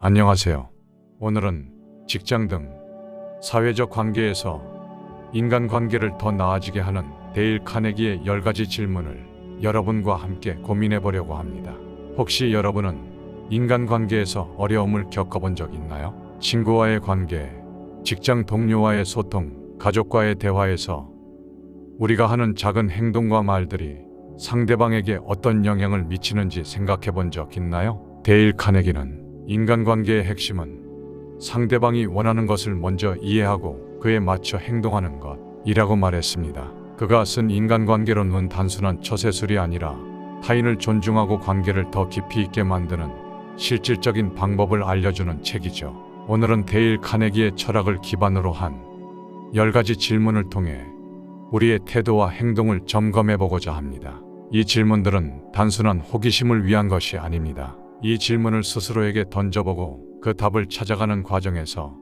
안녕하세요. 오늘은 직장 등 사회적 관계에서 인간관계를 더 나아지게 하는 데일 카네기의 10가지 질문을 여러분과 함께 고민해 보려고 합니다. 혹시 여러분은 인간관계에서 어려움을 겪어본 적 있나요? 친구와의 관계, 직장 동료와의 소통, 가족과의 대화에서 우리가 하는 작은 행동과 말들이 상대방에게 어떤 영향을 미치는지 생각해 본 적 있나요? 데일 카네기는 인간관계의 핵심은 상대방이 원하는 것을 먼저 이해하고 그에 맞춰 행동하는 것이라고 말했습니다. 그가 쓴 인간관계론은 단순한 처세술이 아니라 타인을 존중하고 관계를 더 깊이 있게 만드는 실질적인 방법을 알려주는 책이죠. 오늘은 데일 카네기의 철학을 기반으로 한 10가지 질문을 통해 우리의 태도와 행동을 점검해 보고자 합니다. 이 질문들은 단순한 호기심을 위한 것이 아닙니다. 이 질문을 스스로에게 던져보고 그 답을 찾아가는 과정에서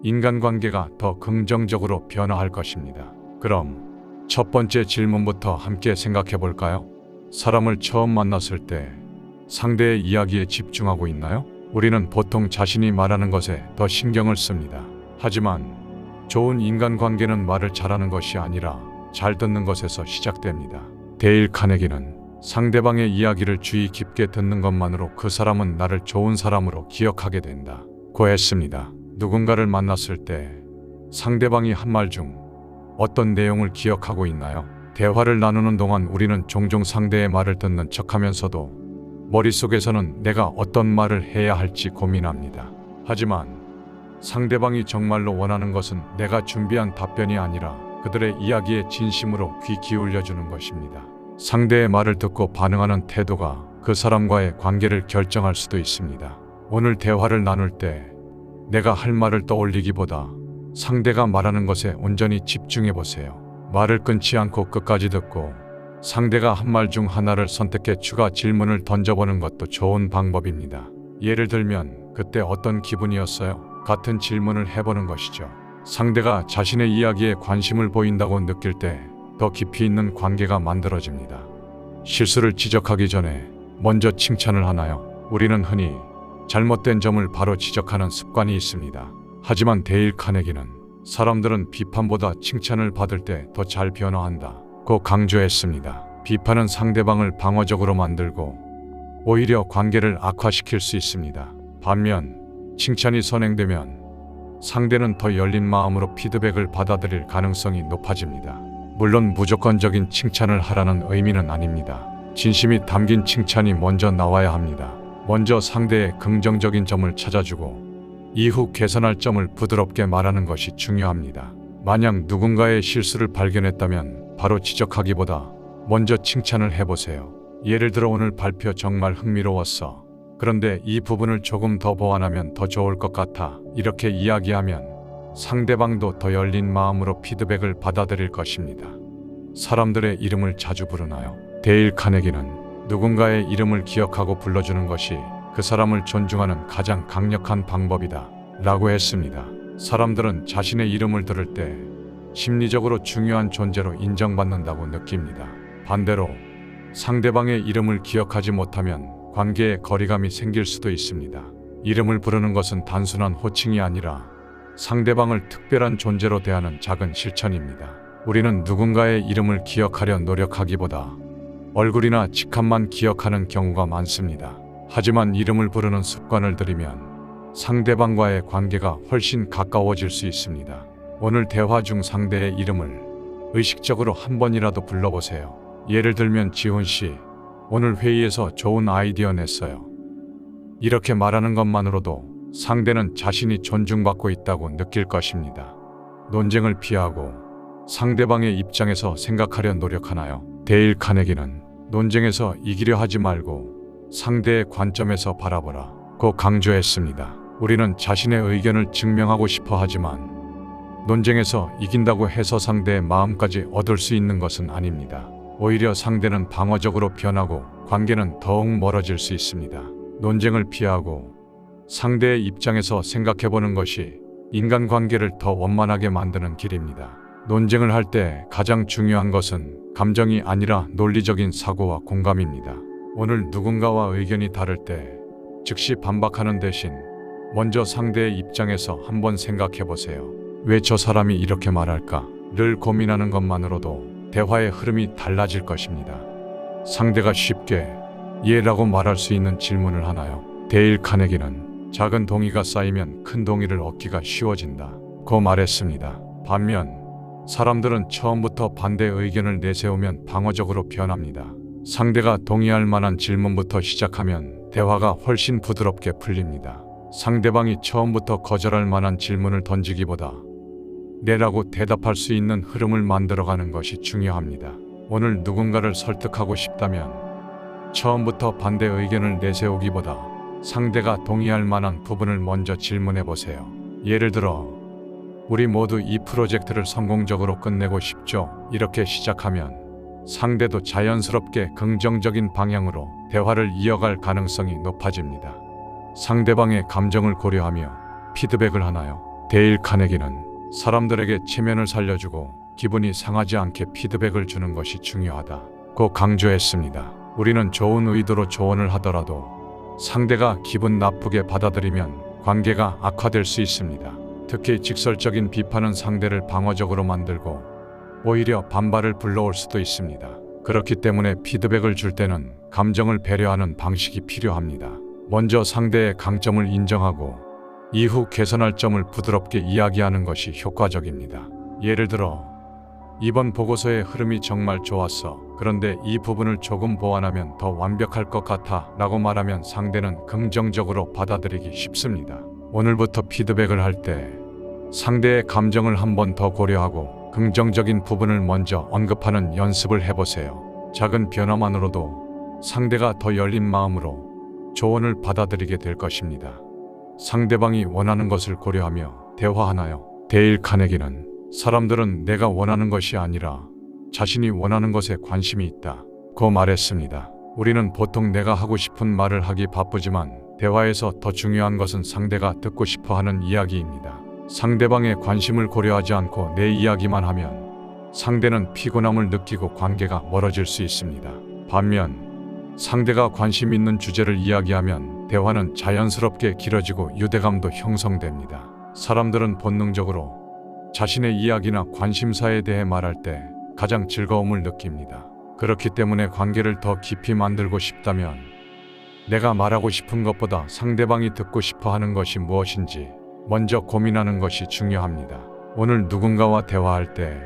인간관계가 더 긍정적으로 변화할 것입니다. 그럼 첫 번째 질문부터 함께 생각해 볼까요? 사람을 처음 만났을 때 상대의 이야기에 집중하고 있나요? 우리는 보통 자신이 말하는 것에 더 신경을 씁니다. 하지만 좋은 인간관계는 말을 잘하는 것이 아니라 잘 듣는 것에서 시작됩니다. 데일 카네기는 상대방의 이야기를 주의 깊게 듣는 것만으로 그 사람은 나를 좋은 사람으로 기억하게 된다고 했습니다. 누군가를 만났을 때 상대방이 한 말 중 어떤 내용을 기억하고 있나요? 대화를 나누는 동안 우리는 종종 상대의 말을 듣는 척하면서도 머릿속에서는 내가 어떤 말을 해야 할지 고민합니다. 하지만 상대방이 정말로 원하는 것은 내가 준비한 답변이 아니라 그들의 이야기에 진심으로 귀 기울여주는 것입니다. 상대의 말을 듣고 반응하는 태도가 그 사람과의 관계를 결정할 수도 있습니다. 오늘 대화를 나눌 때 내가 할 말을 떠올리기보다 상대가 말하는 것에 온전히 집중해 보세요. 말을 끊지 않고 끝까지 듣고 상대가 한 말 중 하나를 선택해 추가 질문을 던져보는 것도 좋은 방법입니다. 예를 들면 그때 어떤 기분이었어요? 같은 질문을 해보는 것이죠. 상대가 자신의 이야기에 관심을 보인다고 느낄 때 더 깊이 있는 관계가 만들어집니다. 실수를 지적하기 전에 먼저 칭찬을 하나요? 우리는 흔히 잘못된 점을 바로 지적하는 습관이 있습니다. 하지만 데일 카네기는 사람들은 비판보다 칭찬을 받을 때 더 잘 변화한다고 강조했습니다. 비판은 상대방을 방어적으로 만들고 오히려 관계를 악화시킬 수 있습니다. 반면 칭찬이 선행되면 상대는 더 열린 마음으로 피드백을 받아들일 가능성이 높아집니다. 물론 무조건적인 칭찬을 하라는 의미는 아닙니다. 진심이 담긴 칭찬이 먼저 나와야 합니다. 먼저 상대의 긍정적인 점을 찾아주고 이후 개선할 점을 부드럽게 말하는 것이 중요합니다. 만약 누군가의 실수를 발견했다면 바로 지적하기보다 먼저 칭찬을 해보세요. 예를 들어 오늘 발표 정말 흥미로웠어. 그런데 이 부분을 조금 더 보완하면 더 좋을 것 같아. 이렇게 이야기하면 상대방도 더 열린 마음으로 피드백을 받아들일 것입니다. 사람들의 이름을 자주 부르나요? 데일 카네기는 누군가의 이름을 기억하고 불러주는 것이 그 사람을 존중하는 가장 강력한 방법이다 라고 했습니다. 사람들은 자신의 이름을 들을 때 심리적으로 중요한 존재로 인정받는다고 느낍니다. 반대로 상대방의 이름을 기억하지 못하면 관계에 거리감이 생길 수도 있습니다. 이름을 부르는 것은 단순한 호칭이 아니라 상대방을 특별한 존재로 대하는 작은 실천입니다. 우리는 누군가의 이름을 기억하려 노력하기보다 얼굴이나 직함만 기억하는 경우가 많습니다. 하지만 이름을 부르는 습관을 들이면 상대방과의 관계가 훨씬 가까워질 수 있습니다. 오늘 대화 중 상대의 이름을 의식적으로 한 번이라도 불러보세요. 예를 들면 지훈 씨, 오늘 회의에서 좋은 아이디어 냈어요. 이렇게 말하는 것만으로도 상대는 자신이 존중받고 있다고 느낄 것입니다. 논쟁을 피하고 상대방의 입장에서 생각하려 노력하나요? 데일 카네기는 논쟁에서 이기려 하지 말고 상대의 관점에서 바라보라고 강조했습니다. 우리는 자신의 의견을 증명하고 싶어 하지만 논쟁에서 이긴다고 해서 상대의 마음까지 얻을 수 있는 것은 아닙니다. 오히려 상대는 방어적으로 변하고 관계는 더욱 멀어질 수 있습니다. 논쟁을 피하고 상대의 입장에서 생각해보는 것이 인간관계를 더 원만하게 만드는 길입니다. 논쟁을 할 때 가장 중요한 것은 감정이 아니라 논리적인 사고와 공감입니다. 오늘 누군가와 의견이 다를 때 즉시 반박하는 대신 먼저 상대의 입장에서 한번 생각해 보세요. 왜 저 사람이 이렇게 말할까? 를 고민하는 것만으로도 대화의 흐름이 달라질 것입니다. 상대가 쉽게 예라고 말할 수 있는 질문을 하나요? 데일 카네기는 작은 동의가 쌓이면 큰 동의를 얻기가 쉬워진다 고 말했습니다. 반면 사람들은 처음부터 반대 의견을 내세우면 방어적으로 변합니다. 상대가 동의할 만한 질문부터 시작하면 대화가 훨씬 부드럽게 풀립니다. 상대방이 처음부터 거절할 만한 질문을 던지기보다 네라고 대답할 수 있는 흐름을 만들어가는 것이 중요합니다. 오늘 누군가를 설득하고 싶다면 처음부터 반대 의견을 내세우기보다 상대가 동의할 만한 부분을 먼저 질문해 보세요. 예를 들어, 우리 모두 이 프로젝트를 성공적으로 끝내고 싶죠? 이렇게 시작하면 상대도 자연스럽게 긍정적인 방향으로 대화를 이어갈 가능성이 높아집니다. 상대방의 감정을 고려하며 피드백을 하나요? 데일 카네기는 사람들에게 체면을 살려주고 기분이 상하지 않게 피드백을 주는 것이 중요하다고 강조했습니다. 우리는 좋은 의도로 조언을 하더라도 상대가 기분 나쁘게 받아들이면 관계가 악화될 수 있습니다. 특히 직설적인 비판은 상대를 방어적으로 만들고 오히려 반발을 불러올 수도 있습니다. 그렇기 때문에 피드백을 줄 때는 감정을 배려하는 방식이 필요합니다. 먼저 상대의 강점을 인정하고 이후 개선할 점을 부드럽게 이야기하는 것이 효과적입니다. 예를 들어, 이번 보고서의 흐름이 정말 좋았어. 그런데 이 부분을 조금 보완하면 더 완벽할 것 같아 라고 말하면 상대는 긍정적으로 받아들이기 쉽습니다. 오늘부터 피드백을 할 때 상대의 감정을 한 번 더 고려하고 긍정적인 부분을 먼저 언급하는 연습을 해보세요. 작은 변화만으로도 상대가 더 열린 마음으로 조언을 받아들이게 될 것입니다. 상대방이 원하는 것을 고려하며 대화하나요? 데일 카네기는 사람들은 내가 원하는 것이 아니라 자신이 원하는 것에 관심이 있다고 말했습니다. 우리는 보통 내가 하고 싶은 말을 하기 바쁘지만 대화에서 더 중요한 것은 상대가 듣고 싶어 하는 이야기입니다. 상대방의 관심을 고려하지 않고 내 이야기만 하면 상대는 피곤함을 느끼고 관계가 멀어질 수 있습니다. 반면 상대가 관심 있는 주제를 이야기하면 대화는 자연스럽게 길어지고 유대감도 형성됩니다. 사람들은 본능적으로 자신의 이야기나 관심사에 대해 말할 때 가장 즐거움을 느낍니다. 그렇기 때문에 관계를 더 깊이 만들고 싶다면 내가 말하고 싶은 것보다 상대방이 듣고 싶어 하는 것이 무엇인지 먼저 고민하는 것이 중요합니다. 오늘 누군가와 대화할 때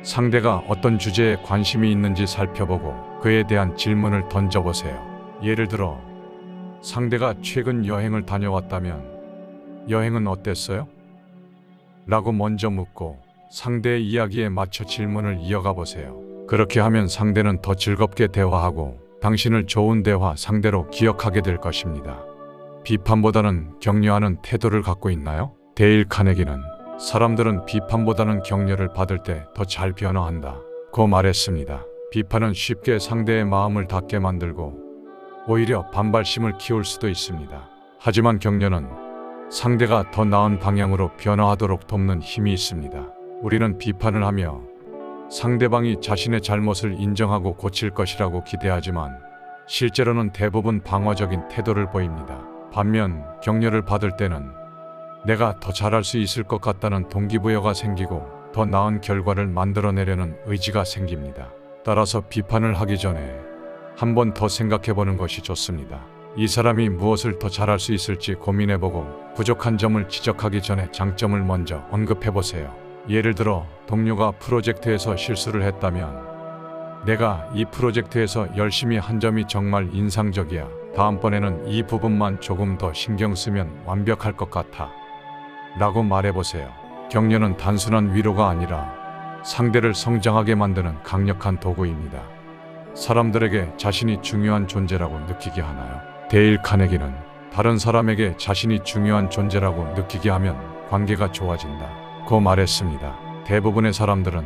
상대가 어떤 주제에 관심이 있는지 살펴보고 그에 대한 질문을 던져보세요. 예를 들어, 상대가 최근 여행을 다녀왔다면 여행은 어땠어요? 라고 먼저 묻고 상대의 이야기에 맞춰 질문을 이어가 보세요. 그렇게 하면 상대는 더 즐겁게 대화하고 당신을 좋은 대화 상대로 기억하게 될 것입니다. 비판보다는 격려하는 태도를 갖고 있나요? 데일 카네기는 사람들은 비판보다는 격려를 받을 때 더 잘 변화한다고 말했습니다. 비판은 쉽게 상대의 마음을 닫게 만들고 오히려 반발심을 키울 수도 있습니다. 하지만 격려는 상대가 더 나은 방향으로 변화하도록 돕는 힘이 있습니다. 우리는 비판을 하며 상대방이 자신의 잘못을 인정하고 고칠 것이라고 기대하지만 실제로는 대부분 방어적인 태도를 보입니다. 반면 격려를 받을 때는 내가 더 잘할 수 있을 것 같다는 동기부여가 생기고 더 나은 결과를 만들어내려는 의지가 생깁니다. 따라서 비판을 하기 전에 한 번 더 생각해보는 것이 좋습니다. 이 사람이 무엇을 더 잘할 수 있을지 고민해보고 부족한 점을 지적하기 전에 장점을 먼저 언급해보세요. 예를 들어 동료가 프로젝트에서 실수를 했다면 내가 이 프로젝트에서 열심히 한 점이 정말 인상적이야. 다음번에는 이 부분만 조금 더 신경 쓰면 완벽할 것 같아. 라고 말해보세요. 격려는 단순한 위로가 아니라 상대를 성장하게 만드는 강력한 도구입니다. 사람들에게 자신이 중요한 존재라고 느끼게 하나요? 데일 카네기는 다른 사람에게 자신이 중요한 존재라고 느끼게 하면 관계가 좋아진다고 말했습니다. 대부분의 사람들은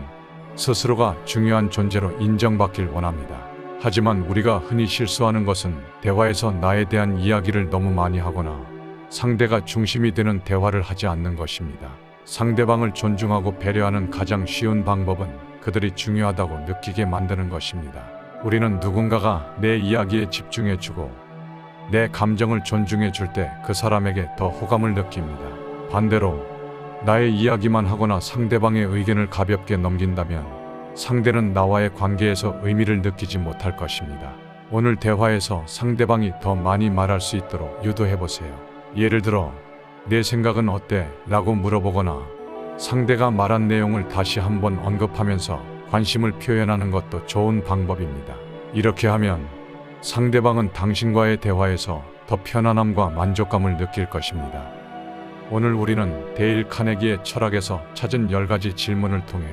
스스로가 중요한 존재로 인정받길 원합니다. 하지만 우리가 흔히 실수하는 것은 대화에서 나에 대한 이야기를 너무 많이 하거나 상대가 중심이 되는 대화를 하지 않는 것입니다. 상대방을 존중하고 배려하는 가장 쉬운 방법은 그들이 중요하다고 느끼게 만드는 것입니다. 우리는 누군가가 내 이야기에 집중해주고 내 감정을 존중해 줄 때 그 사람에게 더 호감을 느낍니다. 반대로 나의 이야기만 하거나 상대방의 의견을 가볍게 넘긴다면 상대는 나와의 관계에서 의미를 느끼지 못할 것입니다. 오늘 대화에서 상대방이 더 많이 말할 수 있도록 유도해 보세요. 예를 들어 내 생각은 어때? 라고 물어보거나 상대가 말한 내용을 다시 한번 언급하면서 관심을 표현하는 것도 좋은 방법입니다. 이렇게 하면 상대방은 당신과의 대화에서 더 편안함과 만족감을 느낄 것입니다. 오늘 우리는 데일 카네기의 철학에서 찾은 10가지 질문을 통해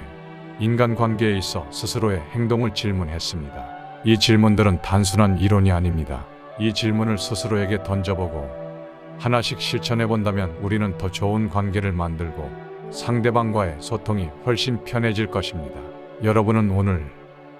인간관계에 있어 스스로의 행동을 질문했습니다. 이 질문들은 단순한 이론이 아닙니다. 이 질문을 스스로에게 던져보고 하나씩 실천해본다면 우리는 더 좋은 관계를 만들고 상대방과의 소통이 훨씬 편해질 것입니다. 여러분은 오늘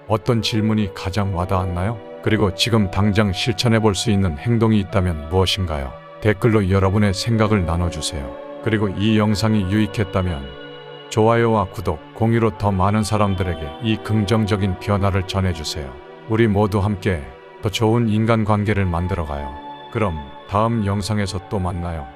어떤 질문이 가장 와닿았나요? 그리고 지금 당장 실천해볼 수 있는 행동이 있다면 무엇인가요? 댓글로 여러분의 생각을 나눠주세요. 그리고 이 영상이 유익했다면 좋아요와 구독, 공유로 더 많은 사람들에게 이 긍정적인 변화를 전해주세요. 우리 모두 함께 더 좋은 인간관계를 만들어가요. 그럼 다음 영상에서 또 만나요.